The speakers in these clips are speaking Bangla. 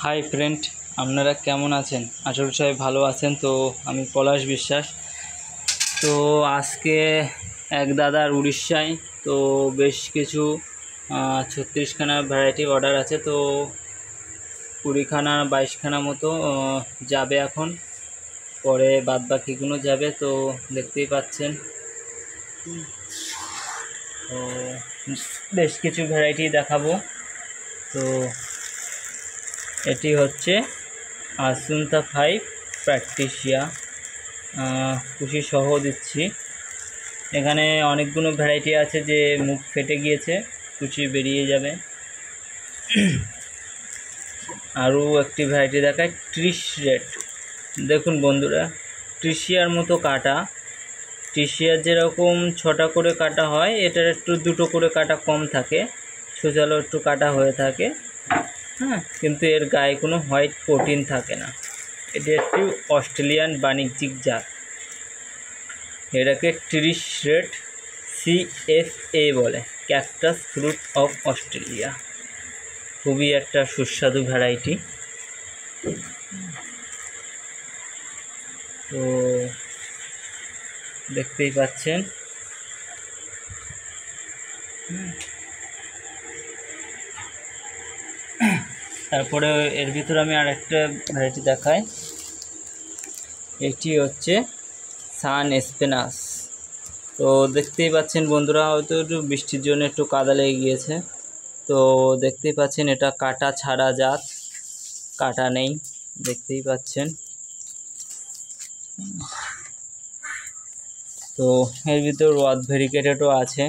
হাই ফ্রেন্ড, আপনারা কেমন আছেন? আশা করি সবাই ভালো আছেন। তো আমি পলাশ বিশ্বাস। তো আজকে এক দাদার উড়িষ্যায় তো বেশ কিছু 36খানা ভ্যারাইটি অর্ডার আছে। তো 20খানা 22খানা মতো যাবে এখন, পরে বাদ বাকিগুলো যাবে। তো দেখতেই পাচ্ছেন, তো বেশ কিছু ভ্যারাইটি দেখাবো। তো এটি হচ্ছে আসুন্তা 5 প্র্যাকটিসিয়া, কুশি সহ দিচ্ছি। এখানে অনেকগুলো ভ্যারাইটি আছে যে মুখ ফেটে গিয়েছে, কুশি বেরিয়ে যাবে। আরও একটি ভ্যারাইটি দেখায়, ট্রিশ রেড। দেখুন বন্ধুরা, ট্রিশিয়ার মতো কাটা, ট্রিশিয়ার যেরকম 6টা করে কাটা হয়, এটার একটু 2টো করে কাটা কম থাকে, সোজালো একটু কাটা হয়ে থাকে। হ্যাঁ, কিন্তু এর গায়ে কোনো হোয়াইট প্রোটিন থাকে না। এটি একটি অস্ট্রেলিয়ান বাণিজ্যিক জাত। এটাকে ট্রিশ রেড CFA বলে, ক্যাকটাস ফ্রুট অফ অস্ট্রেলিয়া। খুবই একটা সুস্বাদু ভ্যারাইটি। তো দেখতেই পাচ্ছেন। তারপরে এর ভিতরে আমি আরেকটা ভ্যারাইটি দেখাই। এটি হচ্ছে সান স্পিনাচ। তো দেখতেই পাচ্ছেন বন্ধুরা, হয়তো একটু বৃষ্টির জন্য একটু কাদা লেগে গিয়েছে। তো দেখতেই পাচ্ছেন, এটা কাটা ছাড়া জাত, কাটা নেই, দেখতেই পাচ্ছেন। তো এর ভিতর রড ভেরিকেটেডও আছে।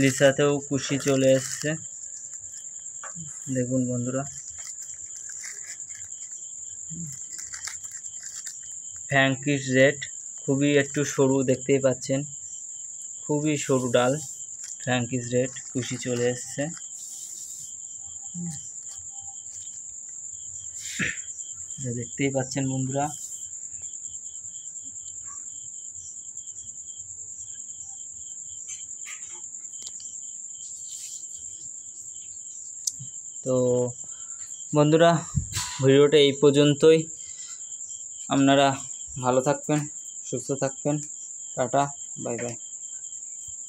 লিসাতেও কুশি চলে এসছে, দেখুন বন্ধুরা। ফ্র্যাঙ্কিশ রেড, খুবই একটু সরু, দেখতেই পাচ্ছেন, খুবই সরু ডাল। ফ্র্যাঙ্কিশ রেড কুশি চলে এসছে। দেখতেই পাচ্ছেন বন্ধুরা। তো বন্ধুরা, ভিডিওটা এই পর্যন্তই। আপনারা ভালো থাকবেন, সুস্থ থাকবেন। Tata, bye bye.